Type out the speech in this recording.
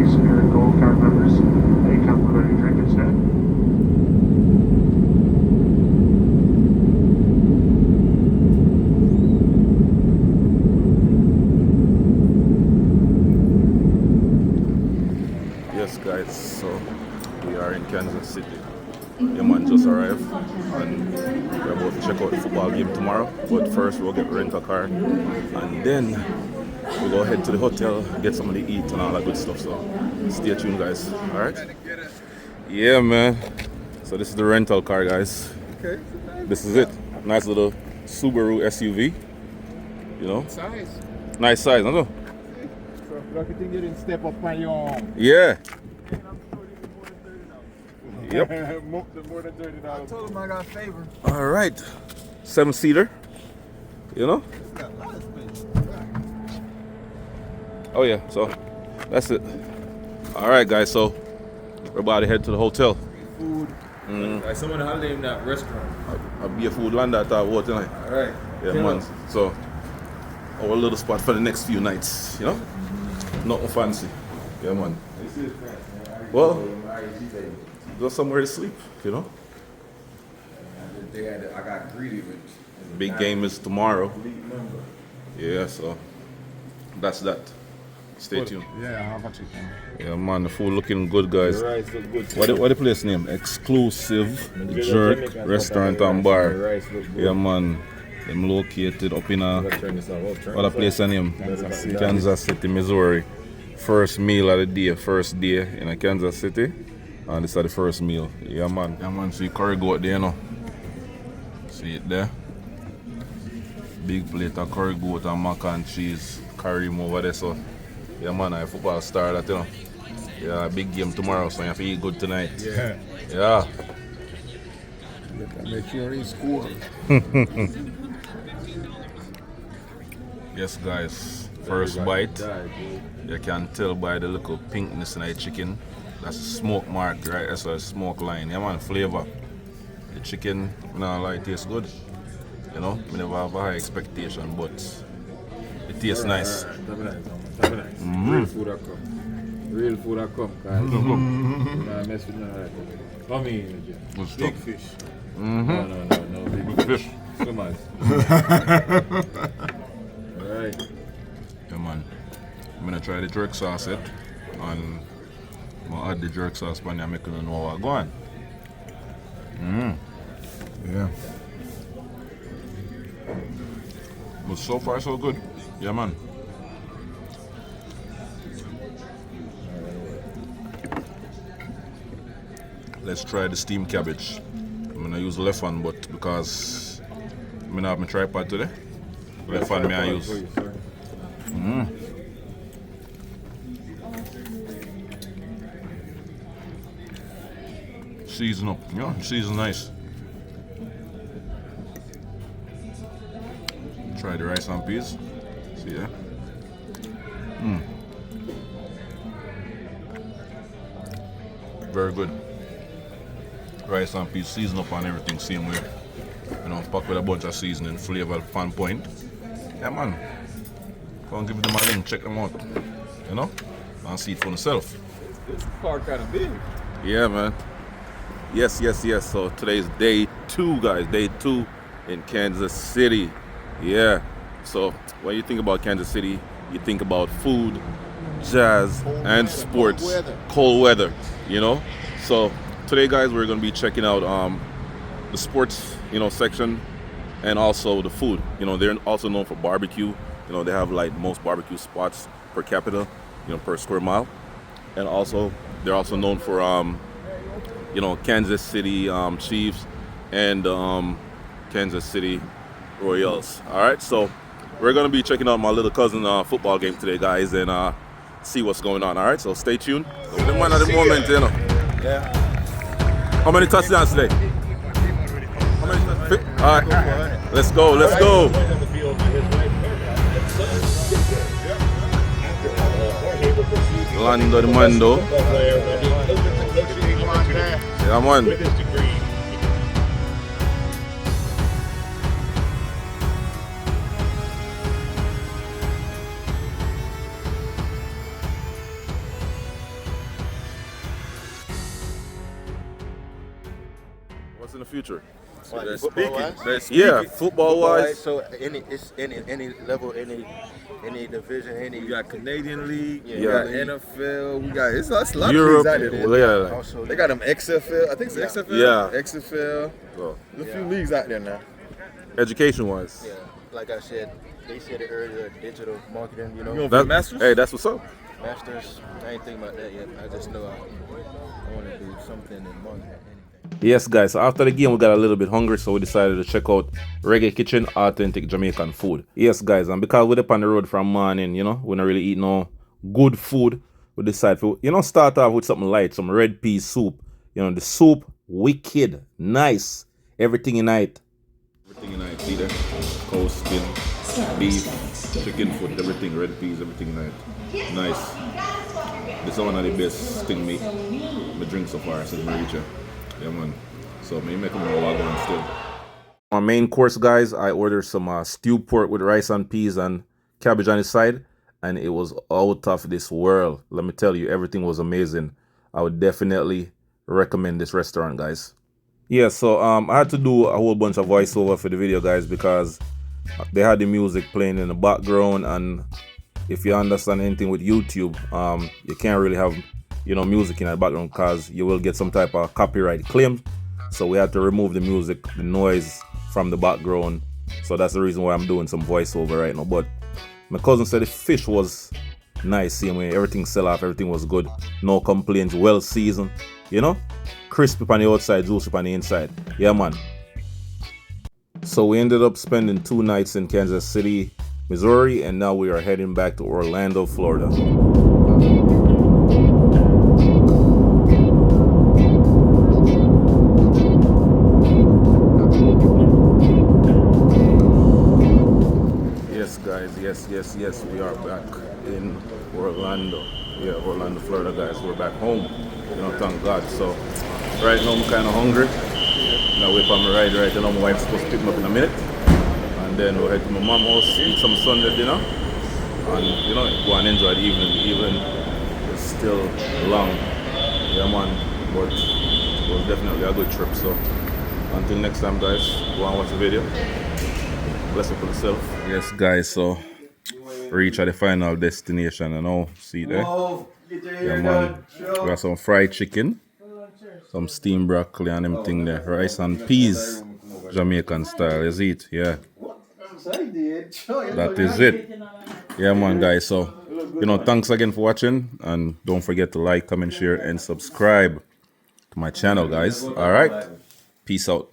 nice gold card members. They come with any drink instead. Yes, guys, so we are in Kansas City. Your man just arrived and we're about to check out the football game tomorrow. But first we'll rent a car and then we'll go head to the hotel, get something to eat and all that good stuff. So stay tuned, guys. Alright? Yeah, man. So this is the rental car, guys. Okay. This is it. Nice little Subaru SUV. You know? Size. Nice size, I know. So lucky thing you didn't step up on your Yeah. Yep. Yep. More than $30. I told him I got a favor. Alright. 7-seater. You know? It's got a lot of space. Oh yeah, so that's it. Alright, guys, so we're about to head to the hotel. Food. Like someone holiday in that restaurant. I'll be a food land at our hotel tonight. Alright. Yeah, man. So our little spot for the next few nights, you know? Nothing fancy. Yeah, man. Well, go somewhere to sleep, you know? I got greedy with Big game is tomorrow. Yeah, so that's that. Stay tuned. Yeah, I have a chicken. Yeah, man, the food looking good, guys. The rice look good. What the place name? Exclusive Jerk Restaurant and Bar. Yeah, man. Them located up in what a place name? Kansas City, Missouri. First meal of the day, first day in Kansas City. And this is the first meal. Yeah, man. Yeah, man. See curry goat there, you know. See it there? Big plate of curry goat and mac and cheese. Curry over there, so. Yeah, man, I football star that, you know. Yeah, big game tomorrow, so you have to eat good tonight. Yeah. Yeah. Make sure he score. Yes, guys. First bite. You can tell by the little pinkness in the chicken. That's a smoke mark, right? That's a smoke line. Yeah, man, flavor. The chicken, I don't lie, it tastes good. You know, I never have a high expectation, but it tastes nice. Real food that come. Real food that come. Nah, mess with none of that. Come in, Good big stuff. fish. Mm-hmm. No, big Big fish. So much. Alright. Yeah, man. I'm gonna try the jerk sauce and I'm gonna add the jerk sauce when I'm making know what's going. Yeah. But so far so good. Yeah, man. Let's try the steamed cabbage. I'm gonna use left hand, but because I'm gonna have my tripod today, left hand may I use. Season up, yeah, season nice. Try the rice and peas. See, yeah. Very good. Rice and peas, season up and everything same way. You know, packed with a bunch of seasoning, flavor, fan point. Yeah, man. Go and give them a link, check them out. You know, and see it for yourself. This car kind of big. Yeah, man. Yes. So today's day 2, guys. Day 2 in Kansas City. Yeah. So when you think about Kansas City, you think about food, jazz, and sports. Cold weather, you know. So today, guys, we're gonna be checking out the sports, section, and also the food. You know, they're also known for barbecue. You know, they have like most barbecue spots per capita, per square mile, and also they're also known for Kansas City Chiefs and Kansas City Royals. All right, so we're gonna be checking out my little cousin football game today, guys, and see what's going on. All right, so stay tuned. The man at the moment, Yeah. How many touchdowns today? How many? All right, let's go. Lando Mando. Yeah, man. in the future? What, They're football-wise? speaking. They're Yeah, speaking. football-wise. So any level, any division, any We got Canadian League, we Yeah. got NFL, we got it's a lot Europe, of leagues out there. well, yeah, like- also They got them XFL, I think it's Yeah. XFL. Yeah. XFL. So, There's a few leagues out there now. education-wise. yeah. Like I said, they said it earlier, digital marketing. You know, You That- want Masters? Hey, that's what's up. masters. I ain't thinking about that yet. I just know I want to do something in marketing. Anything. Yes, guys. So after the game, we got a little bit hungry, so we decided to check out Reggae Kitchen, authentic Jamaican food. Yes, guys, and because we're up on the road from morning, you know, we don't really eat no good food. We decided to, you know, start off with something light, some red pea soup. You know, the soup, wicked, nice, everything in it. Everything in it, see there? Cow skin, beef, chicken foot, everything, red peas, everything in it. Nice. This is one of the best thing me drink so far since I reach here. Yeah, man. So me make them all wagon still. Our main course, guys, I ordered some stewed pork with rice and peas and cabbage on the side, and it was out of this world. Let me tell you, everything was amazing. I would definitely recommend this restaurant, guys. Yeah, so I had to do a whole bunch of voiceover for the video, guys, because they had the music playing in the background, and if you understand anything with YouTube, you can't really have, you know, music in the background because you will get some type of copyright claim. So we had to remove the music, the noise from the background. So that's the reason why I'm doing some voiceover right now. But my cousin said the fish was nice, same way, everything sell off, everything was good, no complaints, well seasoned, you know, crispy on the outside, juicy on the inside. Yeah, man. So we ended up spending 2 nights in Kansas City, Missouri, and now we are heading back to Orlando, Florida. Yes, guys, yes, we are back in Orlando. Yeah, Orlando, Florida, guys. We're back home. You know, thank God. So, right now I'm kind of hungry. Now wait for my ride right now. My wife's supposed to pick me up in a minute. And then we'll head to my mom's house, eat some Sunday dinner. And, you know, go and enjoy the evening. The evening is still long. Yeah, man. But it was definitely a good trip. So, until next time, guys, go and watch the video. Bless up for yourself. Yes, guys, so reach at the final destination and now see there. Yeah, man. We got some fried chicken, some steamed broccoli and them thing there. Rice and peas, Jamaican style. Is it? Yeah. That is it. Yeah, man, guys. So, you know, thanks again for watching. And don't forget to like, comment, share, and subscribe to my channel, guys. All right. Peace out.